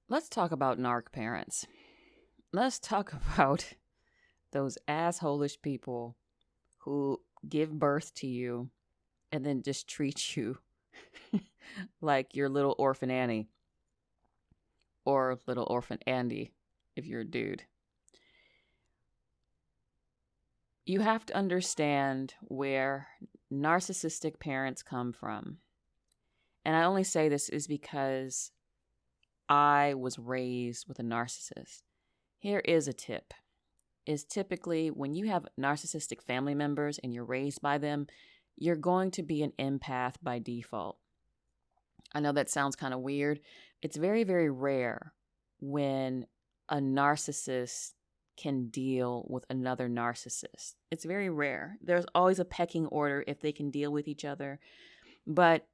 Let's talk about narc parents. Let's talk about those assholish people who give birth to you and then just treat you like your little orphan Annie or little orphan Andy if you're a dude. You have to understand where narcissistic parents come from. And I only say this is because I was raised with a narcissist. Here is a tip. Is typically when you have narcissistic family members and you're raised by them, you're going to be an empath by default. I know that sounds kind of weird. It's very, very rare when a narcissist can deal with another narcissist. It's very rare. There's always a pecking order if they can deal with each other. But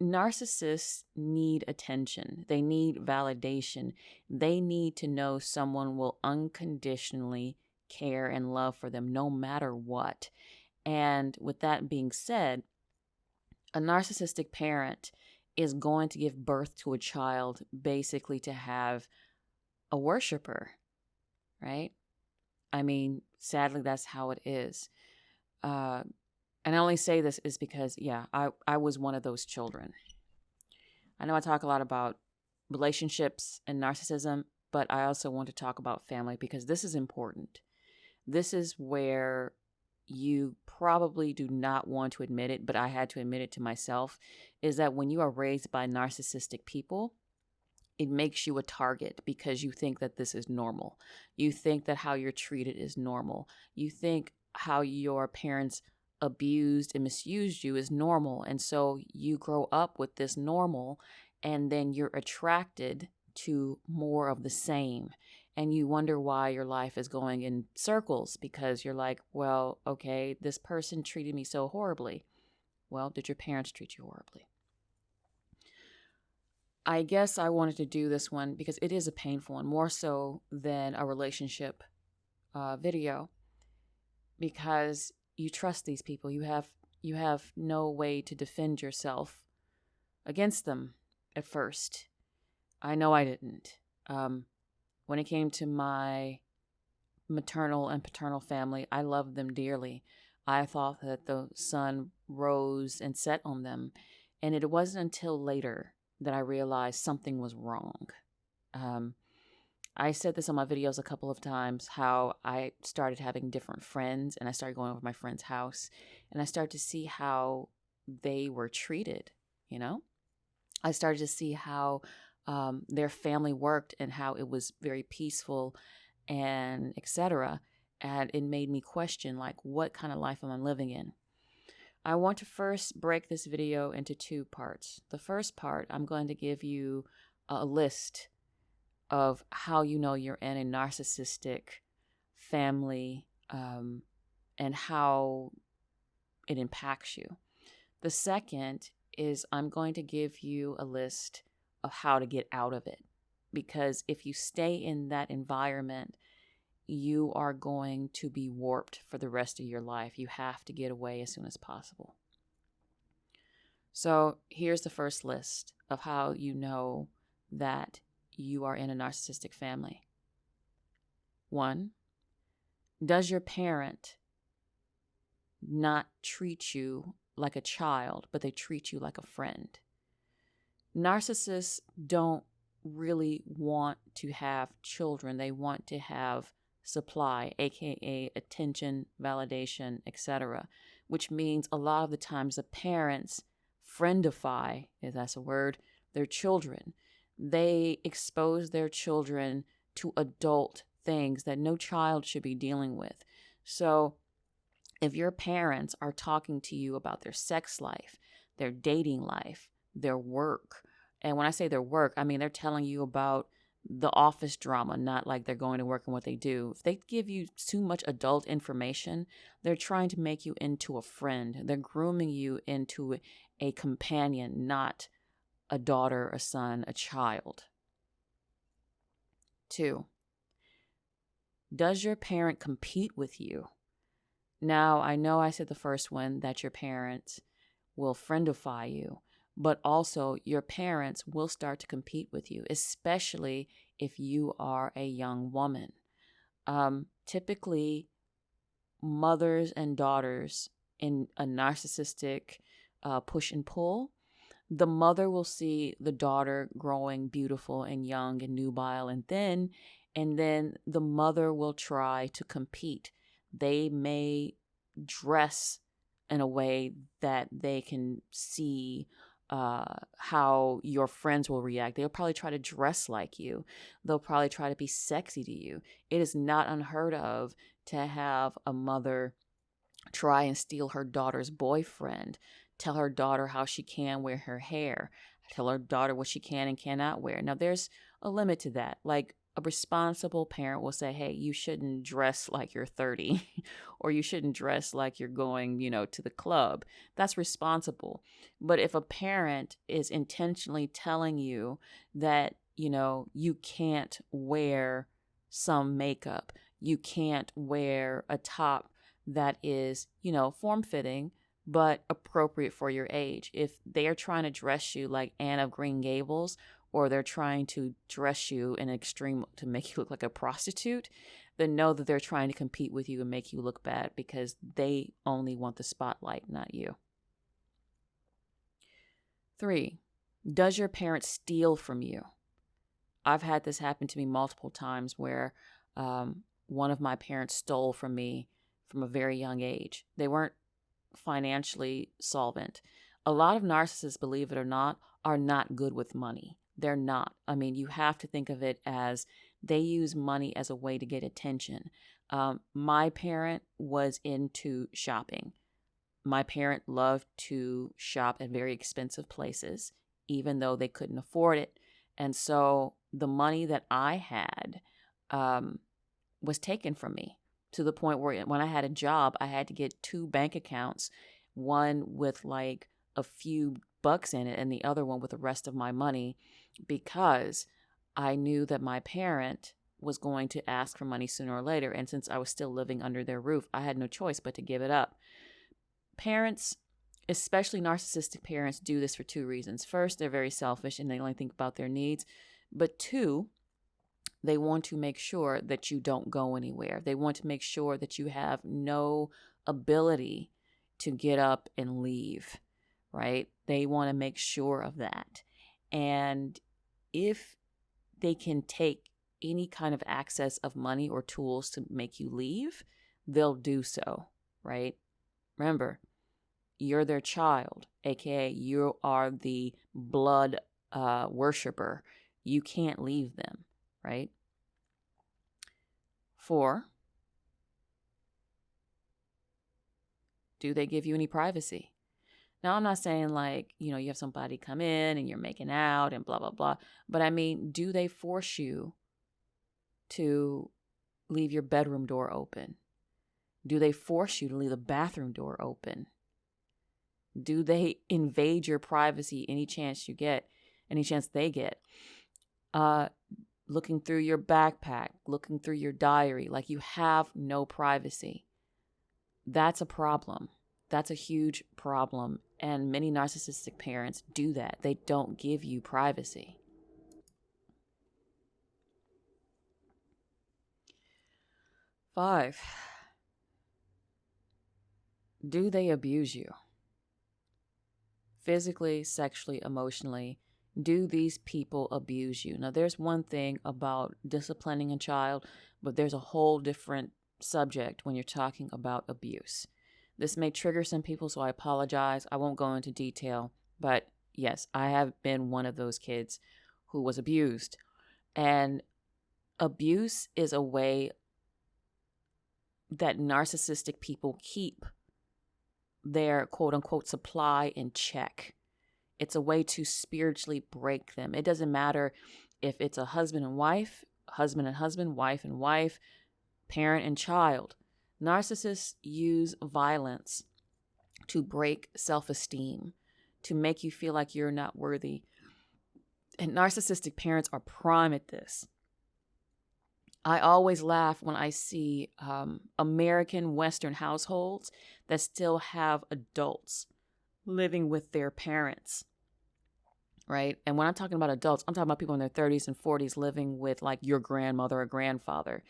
narcissists need attention. They need validation. They need to know someone will unconditionally care and love for them no matter what. And with that being said, a narcissistic parent is going to give birth to a child basically to have a worshiper, right? I mean, sadly, that's how it is. And I only say this is because, I was one of those children. I know I talk a lot about relationships and narcissism, but I also want to talk about family because this is important. This is where you probably do not want to admit it, but I had to admit it to myself, is that when you are raised by narcissistic people, it makes you a target because you think that this is normal. You think that how you're treated is normal. You think how your parents abused and misused you is normal. And so you grow up with this normal, and then you're attracted to more of the same. And you wonder why your life is going in circles because you're like, well, okay, this person treated me so horribly. Well, did your parents treat you horribly? I guess I wanted to do this one because it is a painful one, more so than a relationship video, because you trust these people. You have no way to defend yourself against them at first. I know I didn't. When it came to my maternal and paternal family, I loved them dearly. I thought that the sun rose and set on them. And it wasn't until later that I realized something was wrong. I said this on my videos a couple of times, how I started having different friends and I started going over my friend's house and I started to see how they were treated, you know? I started to see how their family worked and how it was very peaceful and etc. And it made me question, like, what kind of life am I living in? I want to first break this video into two parts. The first part, I'm going to give you a list of how you know you're in a narcissistic family and how it impacts you. The second is I'm going to give you a list of how to get out of it. Because if you stay in that environment, you are going to be warped for the rest of your life. You have to get away as soon as possible. So here's the first list of how you know that you are in a narcissistic family. 1, does your parent not treat you like a child, but they treat you like a friend? Narcissists don't really want to have children. They want to have supply, aka attention, validation, etc., which means a lot of the times the parents friendify, if that's a word, their children. They expose their children to adult things that no child should be dealing with. So if your parents are talking to you about their sex life, their dating life, their work, and when I say their work, I mean they're telling you about the office drama, not like they're going to work and what they do. If they give you too much adult information, they're trying to make you into a friend. They're grooming you into a companion, not a daughter, a son, a child. 2, does your parent compete with you? Now, I know I said the first one that your parents will friendify you, but also your parents will start to compete with you, especially if you are a young woman. Typically, mothers and daughters in a narcissistic push and pull, the mother will see the daughter growing beautiful and young and nubile and thin, and then the mother will try to compete. They may dress in a way that they can see how your friends will react. They'll probably try to dress like you. They'll probably try to be sexy to you. It is not unheard of to have a mother try and steal her daughter's boyfriend, tell her daughter how she can wear her hair, tell her daughter what she can and cannot wear. Now, there's a limit to that. Like, a responsible parent will say, hey, you shouldn't dress like you're 30 or you shouldn't dress like you're going, to the club. That's responsible. But if a parent is intentionally telling you that, you can't wear some makeup, you can't wear a top that is, form-fitting, but appropriate for your age. If they're trying to dress you like Anne of Green Gables, or they're trying to dress you in an extreme to make you look like a prostitute, then know that they're trying to compete with you and make you look bad because they only want the spotlight, not you. 3, does your parent steal from you? I've had this happen to me multiple times where one of my parents stole from me from a very young age. They weren't financially solvent. A lot of narcissists, believe it or not, are not good with money. They're not. I mean, you have to think of it as they use money as a way to get attention. My parent was into shopping. My parent loved to shop at very expensive places, even though they couldn't afford it. And so the money that I had was taken from me, to the point where when I had a job, I had to get 2 bank accounts, one with like a few bucks in it and the other one with the rest of my money, because I knew that my parent was going to ask for money sooner or later. And since I was still living under their roof, I had no choice but to give it up. Parents, especially narcissistic parents, do this for 2 reasons. First, they're very selfish and they only think about their needs. But 2, they want to make sure that you don't go anywhere. They want to make sure that you have no ability to get up and leave, right? They want to make sure of that. And if they can take any kind of access of money or tools to make you leave, they'll do so, right? Remember, you're their child, aka you are the blood worshiper. You can't leave them, right? 4, do they give you any privacy? Now, I'm not saying like, you have somebody come in and you're making out and blah, blah, blah. But I mean, do they force you to leave your bedroom door open? Do they force you to leave the bathroom door open? Do they invade your privacy any chance they get? Looking through your backpack, looking through your diary, like you have no privacy. That's a problem. That's a huge problem. And many narcissistic parents do that. They don't give you privacy. 5, do they abuse you? Physically, sexually, emotionally, do these people abuse you? Now, there's one thing about disciplining a child, but there's a whole different subject when you're talking about abuse. This may trigger some people, so I apologize. I won't go into detail, but yes, I have been one of those kids who was abused. And abuse is a way that narcissistic people keep their quote-unquote supply in check. It's a way to spiritually break them. It doesn't matter if it's a husband and husband, wife and wife, parent and child. Narcissists use violence to break self-esteem, to make you feel like you're not worthy. And narcissistic parents are prime at this. I always laugh when I see American Western households that still have adults living with their parents. right? And when I'm talking about adults, I'm talking about people in their 30s and 40s living with like your grandmother or grandfather.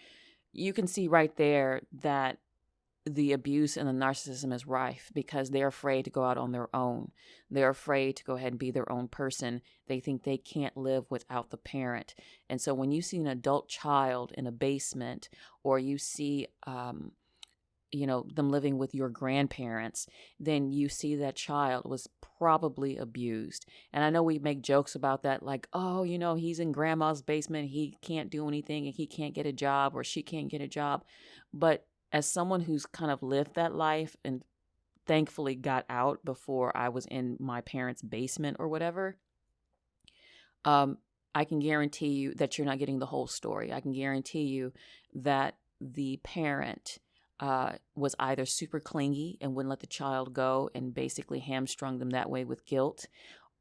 You can see right there that the abuse and the narcissism is rife because they're afraid to go out on their own. They're afraid to go ahead and be their own person. They think they can't live without the parent. And so when you see an adult child in a basement, or you see them living with your grandparents, then you see that child was probably abused. And I know we make jokes about that, like, oh, he's in grandma's basement, he can't do anything, and he can't get a job, or she can't get a job. But as someone who's kind of lived that life and thankfully got out before I was in my parents' basement or whatever, I can guarantee you that you're not getting the whole story. I can guarantee you that the parent was either super clingy and wouldn't let the child go and basically hamstrung them that way with guilt,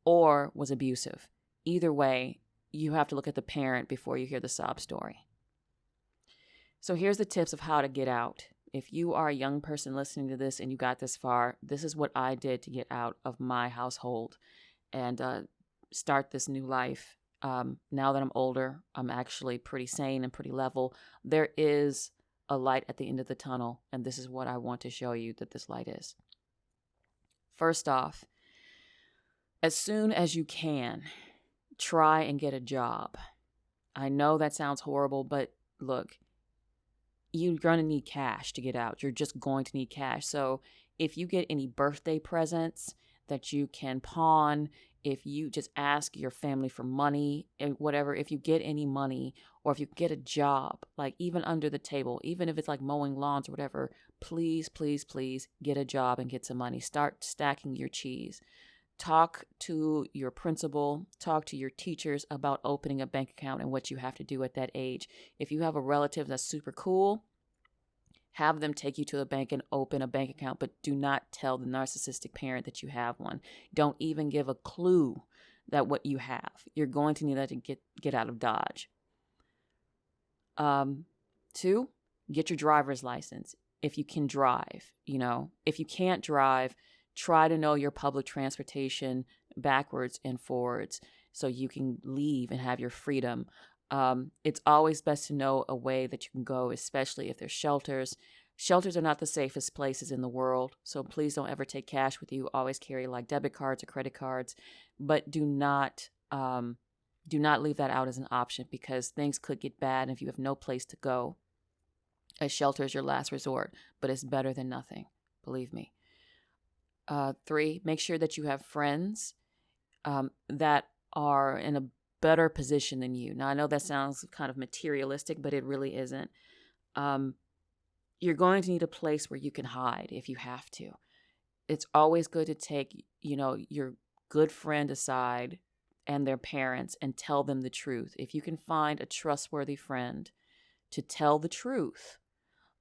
or was abusive. Either way, you have to look at the parent before you hear the sob story. So here's the tips of how to get out. If you are a young person listening to this and you got this far, this is what I did to get out of my household and start this new life. Now that I'm older, I'm actually pretty sane and pretty level. There is a light at the end of the tunnel, and this is what I want to show you that this light is. First off, as soon as you can, try and get a job. I know that sounds horrible, but look, you're going to need cash to get out. You're just going to need cash. So if you get any birthday presents that you can pawn, if you just ask your family for money, whatever, if you get any money, or if you get a job, like even under the table, even if it's like mowing lawns or whatever, please, please, please get a job and get some money. Start stacking your cheese. Talk to your principal, talk to your teachers about opening a bank account and what you have to do at that age. If you have a relative that's super cool, have them take you to the bank and open a bank account, but do not tell the narcissistic parent that you have one. Don't even give a clue that what you have. You're going to need that to get out of Dodge. 2, get your driver's license if you can drive. If you can't drive, try to know your public transportation backwards and forwards so you can leave and have your freedom. It's always best to know a way that you can go, especially if there's shelters. Shelters are not the safest places in the world, so please don't ever take cash with you. Always carry like debit cards or credit cards, but do not leave that out as an option, because things could get bad, and if you have no place to go, a shelter is your last resort, but it's better than nothing, believe me. 3, make sure that you have friends that are in a better position than you. Now, I know that sounds kind of materialistic, but it really isn't. You're going to need a place where you can hide if you have to. It's always good to take, your good friend aside and their parents and tell them the truth. If you can find a trustworthy friend to tell the truth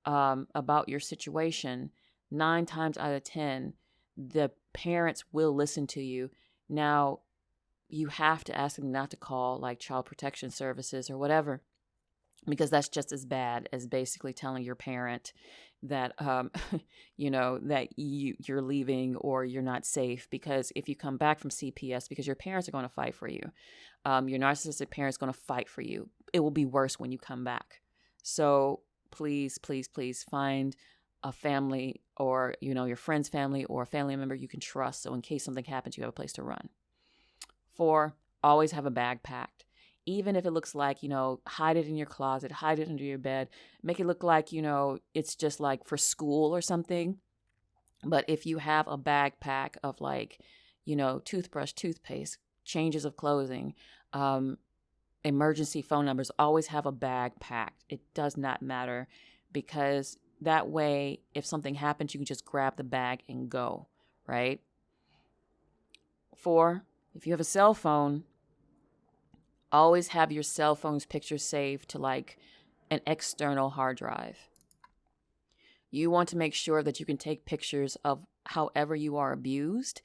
about your situation, 9 times out of 10, the parents will listen to you. Now, you have to ask them not to call like child protection services or whatever, because that's just as bad as basically telling your parent that, that you're leaving or you're not safe. Because if you come back from CPS, because your parents are going to fight for you, your narcissistic parents are going to fight for you. It will be worse when you come back. So please, please, please find a family, or, your friend's family or a family member you can trust. So in case something happens, you have a place to run. 4, always have a bag packed. Even if it looks like, hide it in your closet, hide it under your bed, make it look like, it's just like for school or something. But if you have a backpack of like, toothbrush, toothpaste, changes of clothing, emergency phone numbers, always have a bag packed. It does not matter, because that way, if something happens, you can just grab the bag and go, right? 4, if you have a cell phone, always have your cell phone's pictures saved to like an external hard drive. You want to make sure that you can take pictures of however you are abused,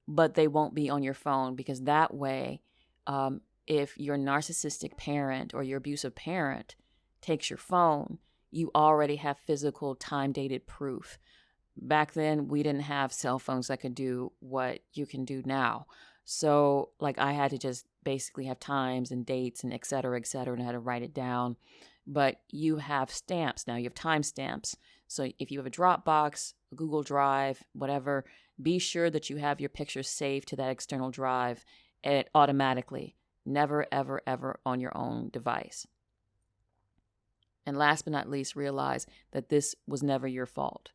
but they won't be on your phone, because that way, if your narcissistic parent or your abusive parent takes your phone, you already have physical time-dated proof. Back then, we didn't have cell phones that could do what you can do now. So, like, I had to just basically have times and dates and et cetera, and I had to write it down. But you have stamps now, you have time stamps. So, if you have a Dropbox, a Google Drive, whatever, be sure that you have your pictures saved to that external drive automatically. Never, ever, ever on your own device. And last but not least, realize that this was never your fault.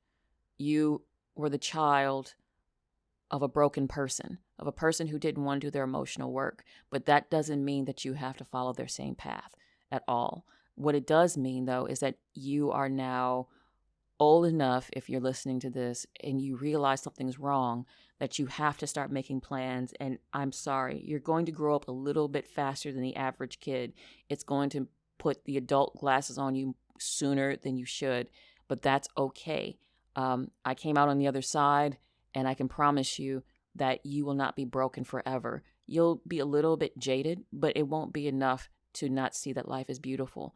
You were the child of a broken person, of a person who didn't want to do their emotional work. But that doesn't mean that you have to follow their same path at all. What it does mean, though, is that you are now old enough, if you're listening to this and you realize something's wrong, that you have to start making plans. And I'm sorry, you're going to grow up a little bit faster than the average kid. It's going to put the adult glasses on you sooner than you should, but that's okay. I came out on the other side, and I can promise you that you will not be broken forever. You'll be a little bit jaded, but it won't be enough to not see that life is beautiful.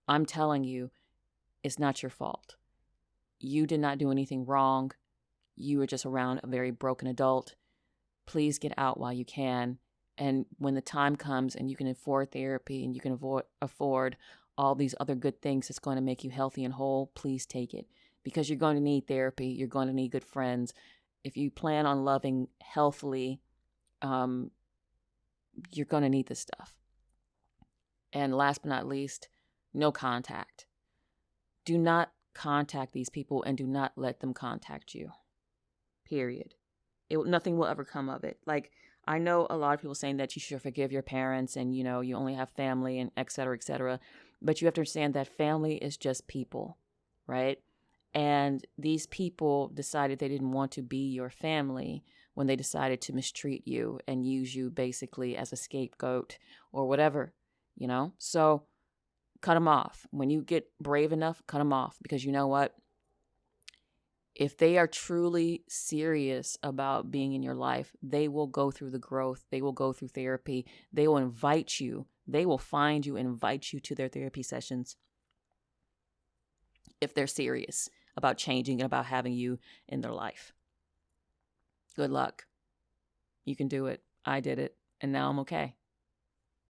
I'm telling you, it's not your fault. You did not do anything wrong. You were just around a very broken adult. Please get out while you can. And when the time comes and you can afford therapy and you can afford all these other good things that's going to make you healthy and whole, please take it. Because you're going to need therapy. You're going to need good friends. If you plan on loving healthily, you're going to need this stuff. And last but not least, no contact. Do not contact these people and do not let them contact you. Period. Nothing will ever come of it. Like, I know a lot of people saying that you should forgive your parents and, you know, you only have family and et cetera, but you have to understand that family is just people, right? And these people decided they didn't want to be your family when they decided to mistreat you and use you basically as a scapegoat or whatever, you know? So cut them off. When you get brave enough, cut them off, because you know what? If they are truly serious about being in your life, they will go through the growth. They will go through therapy. They will invite you. They will find you and invite you to their therapy sessions if they're serious about changing and about having you in their life. Good luck. You can do it. I did it, and now I'm okay.